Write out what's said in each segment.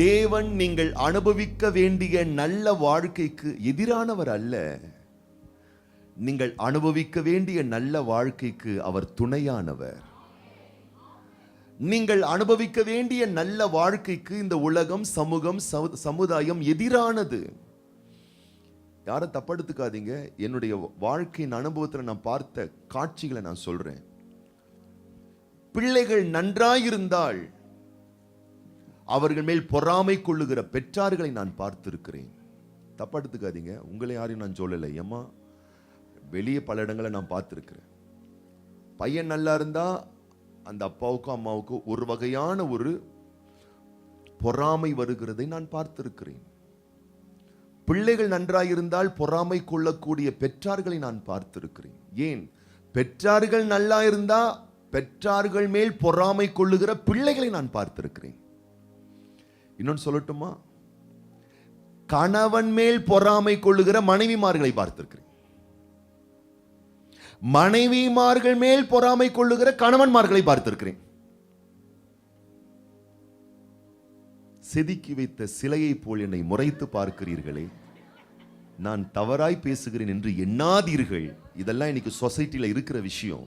தேவன் நீங்கள் அனுபவிக்க வேண்டிய நல்ல வாழ்க்கைக்கு எதிரானவர் அல்ல. நீங்கள் அனுபவிக்க வேண்டிய நல்ல வாழ்க்கைக்கு அவர் துணையானவர். நீங்கள் அனுபவிக்க வேண்டிய நல்ல வாழ்க்கைக்கு இந்த உலகம், சமூகம், சமுதாயம் எதிரானது. யாரும் தப்படுத்துக்காதீங்க. என்னுடைய வாழ்க்கையின் அனுபவத்தில் நான் பார்த்த காட்சிகளை நான் சொல்றேன். பிள்ளைகள் நன்றாயிருந்தால் அவர்கள் மேல் பொறாமை கொள்ளுகிற பெற்றார்களை நான் பார்த்திருக்கிறேன். தப்படுத்துக்காதீங்க. உங்களை யாரையும் நான் சொல்லலை. ஏமா, வெளியே பல இடங்களை நான் பார்த்திருக்கிறேன். பையன் நல்லா இருந்தா அந்த அப்பாவுக்கும் அம்மாவுக்கும் ஒரு வகையான ஒரு பொறாமை வருகிறதை நான் பார்த்திருக்கிறேன். பிள்ளைகள் நன்றாயிருந்தால் பொறாமை கொள்ளக்கூடிய பெற்றார்களை நான் பார்த்திருக்கிறேன். ஏன்? பெற்றார்கள் நல்லா இருந்தா பெற்றார்கள் மேல் பொறாமை கொள்ளுகிற பிள்ளைகளை நான் பார்த்திருக்கிறேன். இன்னொன்று சொல்லட்டுமா? கணவன் மேல் பொறாமை கொள்ளுகிற மனைவிமார்களை பார்த்திருக்கிறேன். மனைவிமார்கள் மேல் பொறாமை கொள்ளுகிற கணவன்மார்களை பார்த்திருக்கிறேன். செதுக்கி வைத்த சிலையை போல் என்னை முறைத்து பார்க்கிறீர்களே, நான் தவறாய் பேசுகிறேன் என்று எண்ணாதீர்கள். இதெல்லாம் இன்னைக்கு சொசைட்டில இருக்கிற விஷயம்.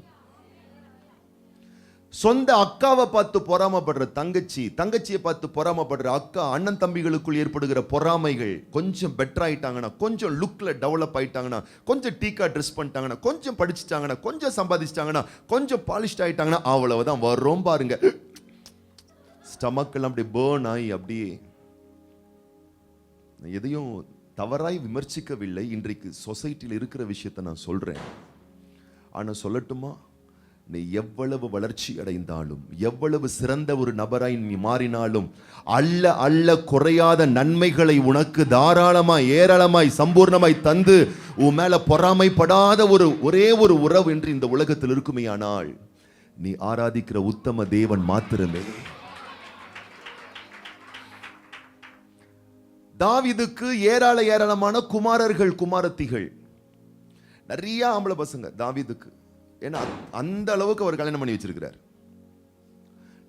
சொந்த அக்காவை பார்த்து பொறாமப்படுற தங்கச்சி, தங்கச்சியை பார்த்து பொறாமப்படுற அக்கா, அண்ணன் தம்பிகளுக்குள் ஏற்படுகிற பொறாமைகள் கொஞ்சம் பெட்டர் ஆயிட்டாங்கன்னா, கொஞ்சம் லுக்ல டெவலப் ஆயிட்டாங்கன்னா, கொஞ்சம் டீக்கா ட்ரெஸ் பண்ணிட்டாங்கன்னா, கொஞ்சம் படிச்சுட்டாங்கன்னா, கொஞ்சம் சம்பாதிச்சிட்டாங்கன்னா, கொஞ்சம் பாலிஷ்ட் ஆயிட்டாங்கன்னா, அவ்வளவுதான் வரும் பாருங்க. ஸ்டமக்கெல்லாம் அப்படி பேர்ன் ஆகி அப்படியே. எதையும் தவறாய் விமர்சிக்கவில்லை. இன்றைக்கு சொசைட்டியில் இருக்கிற விஷயத்தை நான் சொல்றேன். ஆனா சொல்லட்டுமா, நீ எவ்வளவு வளர்ச்சி அடைந்தாலும், எவ்வளவு சிறந்த ஒரு நபராய் நீ மாறினாலும், அல்ல அல்ல குறையாத நன்மைகளை உனக்கு தாராளமாய், ஏராளமாய், சம்பூர்ணமாய் தந்து உன் மேல பொறாமைப்படாத ஒரே ஒரு உறவு என்று இந்த உலகத்தில் இருக்குமேயானால் நீ ஆராதிக்கிற உத்தம தேவன் மாத்திரமே. தாவீதுக்கு ஏராளமான குமாரர்கள், குமாரத்திகள், நிறைய ஆம்பளை பசங்க தாவீதுக்கு. ஏன்னா அந்த அளவுக்கு அவர் கல்யாணம் பண்ணி வச்சிருக்கிறார்.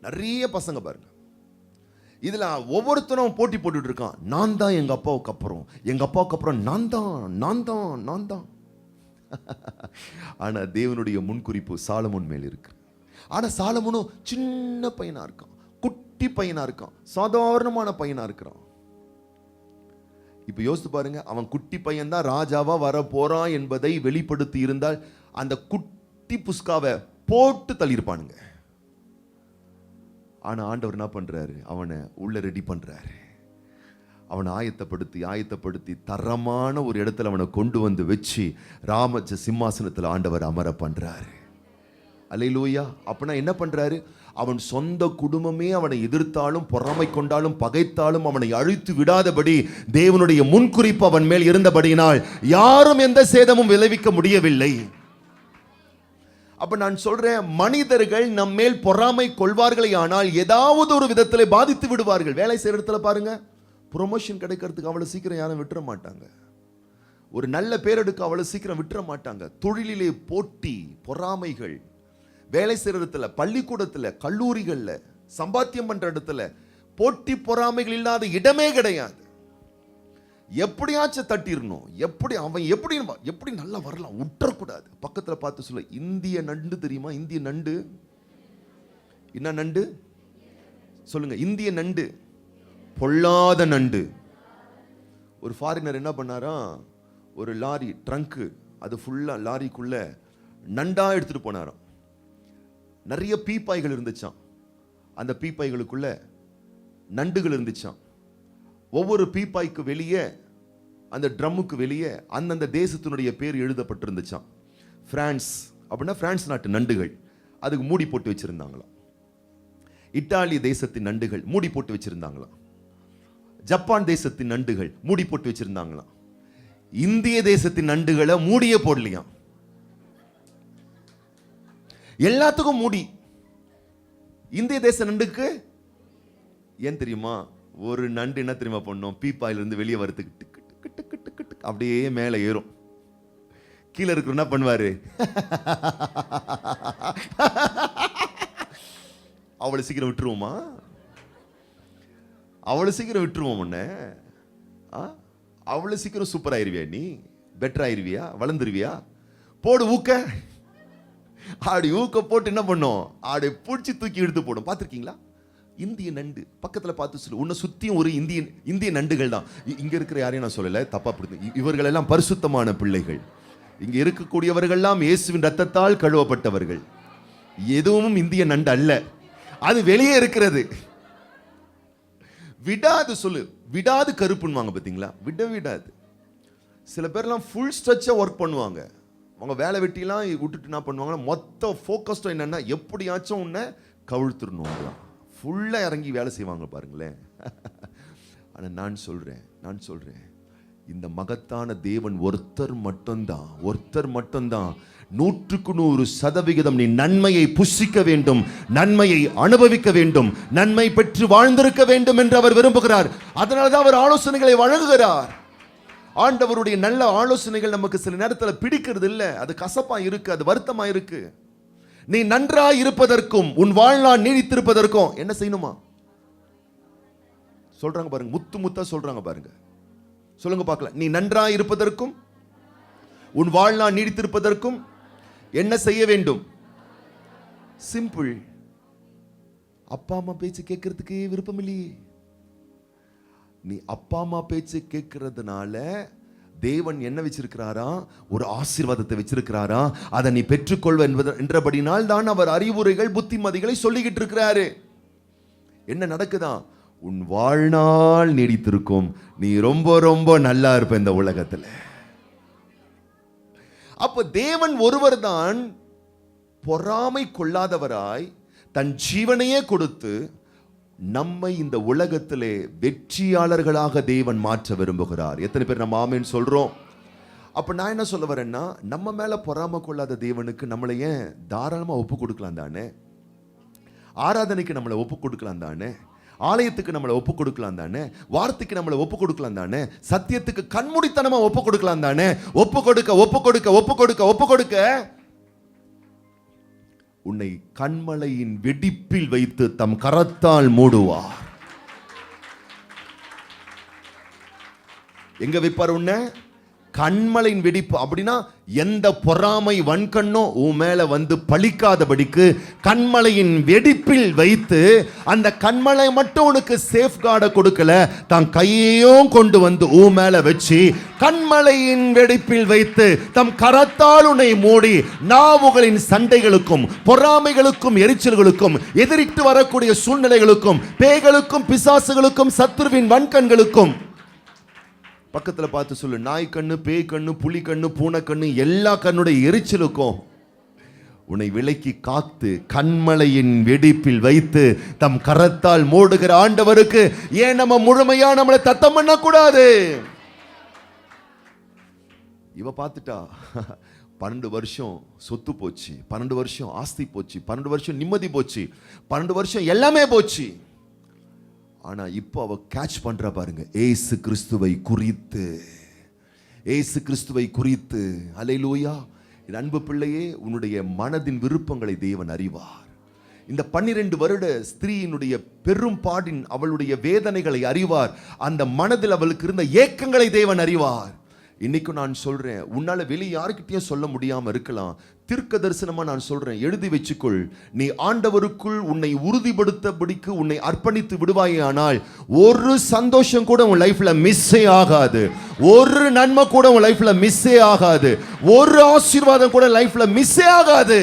நிறைய பசங்க பாருங்க. இதுல ஒவ்வொருத்தரும் போட்டி போட்டுட்டு இருக்கான். நான் தான் எங்க அப்பாவுக்கு அப்புறம், எங்க அப்பாவுக்கு அப்புறம் நான் தான். ஆனா தேவனுடைய முன்குறிப்பு சாலமோன் மேல் இருக்கு. ஆனா சாலமோனும் சின்ன பையனா இருக்கான், குட்டி பையனா இருக்கான், சாதாரணமான பையனா இருக்கிறான். இப்ப யோசித்து பாருங்க, அவன் குட்டி பையன் தான் ராஜாவா வர போறான் என்பதை வெளிப்படுத்தி இருந்தால் அந்த குட்டி புஸ்காவை போட்டு தள்ளியிருப்பானுங்க. ஆனா ஆண்டவர் என்ன பண்றாரு? அவனை உள்ள ரெடி பண்றாரு. அவனை ஆயத்தப்படுத்தி தரமான ஒரு இடத்துல அவனை கொண்டு வந்து வச்சு ராமஜ சிம்மாசனத்தில் ஆண்டவர் அமர பண்றாரு. அல்லேலூயா. அப்படின்னா என்ன பண்றாரு? அவன் சொந்த குடும்பமே அவனை எதிர்த்தாலும், பொறாமை கொண்டாலும், பகைத்தாலும் அவனை அழித்து விடாதபடி தேவனுடைய முன்குறிப்பு அவன் மேல் இருந்தபடியினால் யாரும் எந்த சேதமும் விளைவிக்க முடியவில்லை. அப்ப நான் சொல்றேன், மனிதர்கள் நம்ம மேல் பொறாமை கொள்வார்களே ஆனால் ஏதாவது ஒரு விதத்திலே பாதித்து விடுவார்கள். வேலை செய்யற இடத்துல பாருங்க, ப்ரொமோஷன் கிடைக்கிறதுக்கு அவ்வளவு சீக்கிரம் யாரும் விட்டுற மாட்டாங்க. ஒரு நல்ல பேர் எடுக்க அவ்வளவு சீக்கிரம் விட்டுற மாட்டாங்க. தொழிலிலே போட்டி, பொறாமைகள், வேலை செய்யற இடத்துல, பள்ளிக்கூடத்துல, கல்லூரிகள்ல, சம்பாத்தியம் பண்ற இடத்துல போட்டி பொறாமைகள் இல்லாத இடமே கிடையாது. எப்படியாச்சும் தட்டிடணும். அவன் எப்படி நல்லா வரலாம், விட்டுறக்கூடாது. பக்கத்துல பார்த்து சொல்ல, இந்திய நண்டு தெரியுமா? இந்திய நண்டு என்ன நண்டு சொல்லுங்க? இந்திய நண்டு, பொல்லாத நண்டு. ஒரு ஃபாரினர் என்ன பண்ணாரா, ஒரு லாரி ட்ரங்க், அது ஃபுல்லா லாரிக்குள்ள நண்டா எடுத்துட்டு போனாராம். நிறைய பீப்பாய்கள் இருந்துச்சான். அந்த பீப்பாய்களுக்குள்ள நண்டுகள் இருந்துச்சான். ஒவ்வொரு பீப்பாய்க்கு வெளியே, அந்த ட்ரம்முக்கு வெளியே அந்தந்த தேசத்தினுடைய பேர் எழுதப்பட்டிருந்துச்சான். பிரான்ஸ் அப்படின்னா பிரான்ஸ் நாட்டு நண்டுகள், அதுக்கு மூடி போட்டு வச்சிருந்தாங்களாம். இத்தாலி தேசத்தின் நண்டுகள் மூடி போட்டு வச்சிருந்தாங்களாம். ஜப்பான் தேசத்தின் நண்டுகள் மூடி போட்டு வச்சிருந்தாங்களாம். இந்திய தேசத்தின் நண்டுகளை மூடியே போடலையாம். எல்லாத்துக்கும் மூடி. இந்திய தேச நண்டுக்கு ஏன் தெரியுமா? ஒரு நண்டு என்ன தெரியுமா பண்ணும்? பீப்பாயிலிருந்து வெளியே வரதுக்கு அப்படியே மேலே ஏறும். கீழே இருக்கிற என்ன பண்ணுவாரு? அவ்வளவு சீக்கிரம் விட்டுருவோமா? அவ்வளவு சீக்கிரம் விட்டுருவோம் உன்ன. அவ்வளவு சீக்கிரம் சூப்பர் ஆயிருவியா, நீ பெட்டர் ஆயிருவியா, வளர்ந்துருவியா? போடு ஊக்க. அப்படி ஊக்க போட்டு என்ன பண்ணும், அப்படி பிடிச்சி தூக்கி எடுத்து போடும். பார்த்துருக்கீங்களா? இந்திய நண்டு பக்கத்தில் பார்த்து சொல்லு, உன்னை சுத்தியும் ஒரு இந்திய நண்டுகள் தான். இங்க இருக்கிற யாரையும் நான் சொல்லல, தப்பா பிடித்து. இவர்கள் எல்லாம் பரிசுத்தமான பிள்ளைகள். இங்க இருக்கக்கூடியவர்கள்லாம் இயேசுவின் ரத்தத்தால் கழுவப்பட்டவர்கள். எதுவும் இந்திய நண்டு அல்ல, அது வெளியே இருக்கிறது. விடாது சொல்லு, விடாது கருப்புன்னுவாங்க பார்த்தீங்களா? விடாது. சில பேர்லாம் ஃபுல் ஸ்ட்ரெச்சா ஒர்க் பண்ணுவாங்க. அவங்க வேலை வெட்டிலாம் விட்டுட்டு என்ன பண்ணுவாங்கன்னா, மொத்த ஃபோக்கஸ்டும் என்னன்னா எப்படியாச்சும் உன்னை கவிழ்த்துடணும். ஃபுல்லாக இறங்கி வேலை செய்வாங்க பாருங்களேன். ஆனால் நான் சொல்றேன் இந்த மகத்தான தேவன் ஒருத்தர் மட்டும்தான் 100% நீ நன்மையை புசிக்க வேண்டும், நன்மையை அனுபவிக்க வேண்டும், நன்மை பெற்று வாழ்ந்திருக்க வேண்டும் என்று அவர் விரும்புகிறார். அதனால்தான் அவர் ஆலோசனைகளை வழங்குகிறார். ஆண்டவருடைய நல்ல ஆலோசனைகள் நமக்கு சில நேரத்தில் பிடிக்கிறது இல்லை, அது கசப்பா இருக்கு, அது வருத்தமா இருக்கு. நீ நன்றாய் இருப்பதற்கும் உன் வாழ்நாள் நீடித்திருப்பதற்கும் என்ன செய்யணுமா சொல்றாங்க பாருங்க, முத்தா சொல்றாங்க பாருங்க. சொல்லுங்க பார்க்கலாம். நீ நன்றாய் இருப்பதற்கும் உன் வாழ்நாள் நீடித்திருப்பதற்கும் என்ன செய்ய வேண்டும்? சிம்பிள். அப்பா அம்மா பேச்சு கேட்கறதுக்கு விருப்பம் இல்லையே. நீ அப்பா அம்மா பேச்சு கேட்கறதுனால தேவன் என்ன வச்சிருக்கிறாரா? ஒரு ஆசீர்வாதத்தை வச்சிருக்கிறாரா? அதை நீ பெற்றுக்கொள்வ என்றபடினால் தான் அவர் அறிவுரைகள் புத்திமதிகளை சொல்லிக்கிட்டு இருக்கிறாரு. என்ன நடக்குதா? உன் வாழ்நாள் நீடித்திருக்கும், நீ ரொம்ப ரொம்ப நல்லா இருப்ப இந்த உலகத்துல. அப்ப தேவன் ஒருவர் தான் பொறாமை கொள்ளாதவராய் தன் ஜீவனையே கொடுத்து நம்மை இந்த உலகத்திலே வெற்றியாளர்களாக தேவன் மாற்ற விரும்புகிறார். எத்தனை பேர் நம்ம ஆமென் சொல்றோம்? அப்ப நான் என்ன சொல்ல வரேன்னா, நம்ம மேல பொறாமை கொள்ளாத தேவனுக்கு நம்மளை ஏன் தாராளமா ஒப்பு கொடுக்கலாம் தானே? ஆராதனைக்கு நம்மளை ஒப்பு கொடுக்கலாம் தானே? ஆலயத்துக்கு நம்மளை ஒப்பு கொடுக்கலாம் தானே? வார்த்தைக்கு நம்மளை ஒப்பு கொடுக்கலாம் தானே? சத்தியத்துக்கு கண்மூடித்தனமா ஒப்பு கொடுக்கலாம் தானே? ஒப்பு கொடுக்க உன்னை கண்மலையின் வெடிப்பில் வைத்து தம் கரத்தால் மூடுவார். எங்க வைப்பார் உன்னை? கண்மலையின் வெடிப்பு. அப்படின்னா எந்த பொறாமை வன்கண்ணோ உன் மேல வந்து பழிக்காதபடிக்கு கண்மலையின் வெடிப்பில் வைத்து, அந்த கண்மலை மட்டும் உனக்கு சேஃப் கார்டை கொடுக்கல, தான் கையையும் கொண்டு வந்து உன் மேல வச்சு கண்மலையின் வெடிப்பில் வைத்து தம் கரத்தால் உன்னை மூடி நாவுகளின் சண்டைகளுக்கும் பொறாமைகளுக்கும் எரிச்சல்களுக்கும் எதிரிட்டு வரக்கூடிய சூழ்நிலைகளுக்கும் பேய்களுக்கும் பிசாசுகளுக்கும் சத்துருவின் வன்கண்களுக்கும். பக்கத்துல பார்த்து சொல்லு, நாய் கண்ணு, பேய் கண்ணு, புலி கண்ணு, பூனை கண்ணு, எல்லா கண்ணுடைய எரிச்சலுக்கும் உன்னை விலக்கி காத்து கண்மலையின் வெடிப்பில் வைத்து தம் கரத்தால் மூடுகிற ஆண்டவருக்கு ஏன் நம்ம முழுமையா நம்மளை தத்தம் பண்ண கூடாது? இவ பார்த்துட்டா 12 வருஷம் சொத்து போச்சு, 12 வருஷம் ஆஸ்தி போச்சு, 12 வருஷம் நிம்மதி போச்சு, 12 வருஷம் எல்லாமே போச்சு. ஆனா இப்போ அவ கேட்ச் பண்றா பாருங்க, ஏசு கிறிஸ்துவை குறித்து. அல்லேலூயா. என் அன்பு பிள்ளையே, உன்னுடைய மனதின் விருப்பங்களை தேவன் அறிவார். இந்த 12 வருட ஸ்திரீயினுடைய பெரும் பாடின் அவளுடைய வேதனைகளை அறிவார். அந்த மனதில் அவளுக்கு இருந்த ஏக்கங்களை தேவன் அறிவார். இன்னைக்கு நான் சொல்றேன், உன்னால வெளியே யாருக்கிட்டையும் சொல்ல முடியாம இருக்கலாம், தீர்க்க தரிசனமா நான் சொல்றேன், எழுதி வச்சுக்கொள். நீ ஆண்டவருக்குள் உன்னை உறுதிப்படுத்தபடிக்கு உன்னை அர்ப்பணித்து விடுவாயானால் ஒரு சந்தோஷம் கூட உன் லைஃப்ல மிஸ்ஸே ஆகாது, ஒரு நன்மை கூட உன் லைஃப்ல மிஸ்ஸே ஆகாது, ஒரு ஆசீர்வாதம் கூட லைஃப்ல மிஸ்ஸே ஆகாது.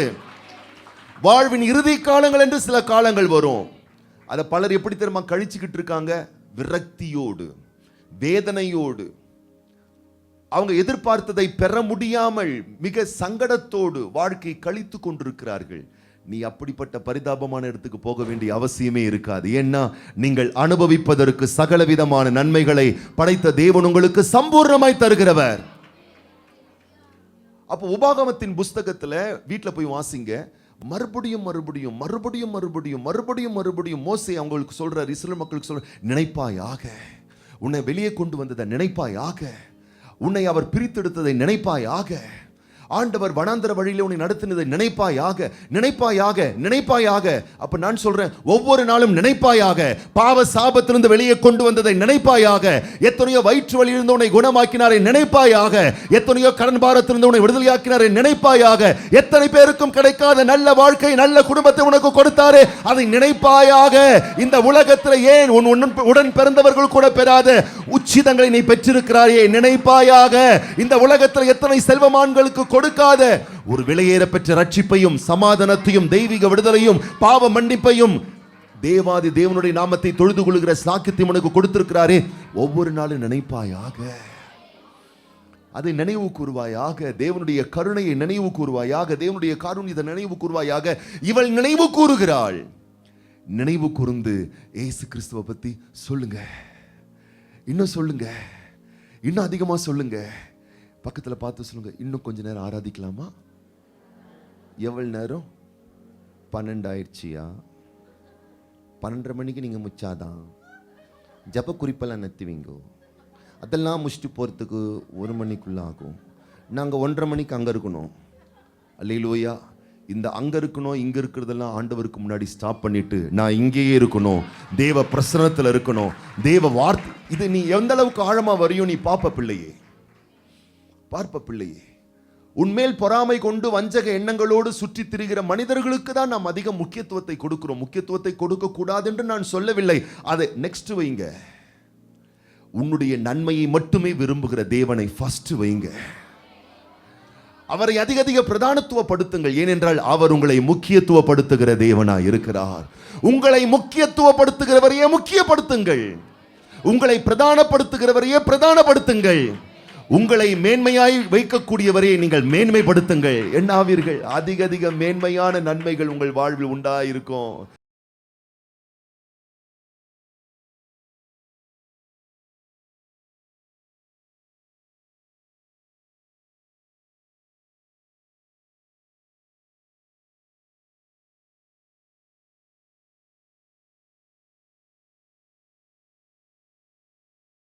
வாழ்வின் இறுதி காலங்கள் என்று சில காலங்கள் வரும். அதை பலர் எப்படி தெரியுமா கழிச்சுக்கிட்டு இருக்காங்க? விரக்தியோடு, வேதனையோடு, அவங்க எதிர்பார்த்ததை பெற முடியாமல் மிக சங்கடத்தோடு வாழ்க்கை கழித்து கொண்டிருக்கிறார்கள். நீ அப்படிப்பட்ட பரிதாபமான இடத்துக்கு போக வேண்டிய அவசியமே இருக்காது. ஏன்னா நீங்கள் அனுபவிப்பதற்கு சகலவிதமான நன்மைகளை படைத்த தேவன் உங்களுக்கு சம்பூர்ணமாய் தருகிறவர். அப்போ உபாகமத்தின் புஸ்தகத்துல வீட்டில் போய் வாசிங்க. மறுபடியும் மோசே அவங்களுக்கு சொல்றார், இஸ்ரவேல் மக்களுக்கு சொல்ற, நினைப்பாயாக, உன்னை வெளியே கொண்டு வந்ததை நினைப்பாயாக, உன்னை அவர் பிரித்தெடுத்ததை நினைப்பாயாக, ஆண்டவர் வனாந்தர வழியிலே உன்னை நடத்தினதை நினைப்பாயாக, நினைப்பாயாக, நினைப்பாயாக. அப்ப நான் சொல்றேன், ஒவ்வொரு நாளும் நினைப்பாயாக. பாவ சாபத்திலிருந்து வெளியே கொண்டு வந்ததை நினைப்பாயாக. எத்தனையோ வயிற்று வலியிலிருந்து உன்னை குணமாக்கினாரை நினைப்பாயாக. எத்தனையோ கடன் பாரத்திலிருந்து உன்னை விடுதலையாக்கினாரை நினைப்பாயாக. எத்தனை பேருக்கும் கிடைக்காத நல்ல வாழ்க்கை, நல்ல குடும்பத்தை உனக்கு கொடுத்தாரே, அதை நினைப்பாயாக. இந்த உலகத்தில் ஏன் உடன் பிறந்தவர்கள் கூட பெறாத உச்சிதங்களை நீ பெற்றிருக்கிறாயே, நினைப்பாயாக. இந்த உலகத்தில் எத்தனை செல்வமான்களுக்கு கொடுக்காத ஒரு விலையேற பெற்ற ரட்சிப்பையும் சமாதானத்தையும் தெய்வீக விடுதலையும் பாவ மன்னிப்பையும் தேவாதி தேவனுடைய நாமத்தை தொழுது கொள்கிற சாக்கியத்தையும் உனக்கு கொடுத்திருக்கிறாரே, ஒவ்வொரு நாளும் நினைப்பாயாக. அதை நினைவு கூறுவாயாக. தேவனுடைய கருணையை நினைவு கூறுவாயாக. தேவனுடைய காருண்யத்தை நினைவு கூறுவாயாக. இவள் நினைவு கூறுகிறாள். நினைவு கூர்ந்து இயேசு கிறிஸ்துவை பத்தி சொல்லுங்க, இன்னும் சொல்லுங்க, இன்னும் அதிகமா சொல்லுங்க. பக்கத்துல பார்த்து சொல்லுங்க, இன்னும் கொஞ்ச நேரம் ஆராதிக்கலாமா? எவ்வளவு நேரம்? 12 ஆயிடுச்சியா? 12:30 மணிக்கு நீங்க முச்சாதான் ஜப குறிப்பெல்லாம் நத்துவீங்க. அதெல்லாம் முடிச்சுட்டு போறதுக்கு 1 மணிக்குள்ள ஆகும். நாங்க 1:30 மணிக்கு அங்க இருக்கணும். அல்லேலூயா. இந்த அங்க இருக்கணும் இங்க இருக்கிறதெல்லாம் ஆண்டவருக்கு முன்னாடி ஸ்டாப் பண்ணிட்டு நான் இங்கேயே இருக்கணும், தேவ பிரசன்னத்தில் இருக்கணும், தேவ வார்த்தை. இது நீ எந்த அளவுக்கு ஆழமா வரையும் நீ பார்ப்ப பிள்ளையே, பார்ப்ப பிள்ளையே. உன்மேல் பொறாமை கொண்டு வஞ்சக எண்ணங்களோடு சுற்றி திரிகிற மனிதர்களுக்கு தான் நாம் அதிக முக்கியத்துவத்தை கொடுக்கிறோம். முக்கியத்துவத்தை கொடுக்க கூடாது என்று நான் சொல்லவில்லை, அதை நெக்ஸ்ட் வைங்க. உன்னுடைய நன்மையை மட்டுமே விரும்புகிற தேவனை ஃபர்ஸ்ட் வைங்க. அவரை அதிக அதிக பிரதானத்துவப்படுத்துங்கள். ஏனென்றால் அவர் உங்களை முக்கியத்துவப்படுத்துகிற தேவனாய் இருக்கிறார். உங்களை முக்கியத்துவப்படுத்துகிறவரையே முக்கியப்படுத்துங்கள். உங்களை பிரதானப்படுத்துகிறவரையே பிரதானப்படுத்துங்கள். உங்களை மேன்மையாய் வைக்கக்கூடியவரையே நீங்கள் மேன்மைப்படுத்துங்கள். என்னாவீர்கள்? அதிக அதிக மேன்மையான நன்மைகள் உங்கள் வாழ்வில் உண்டாயிருக்கும்.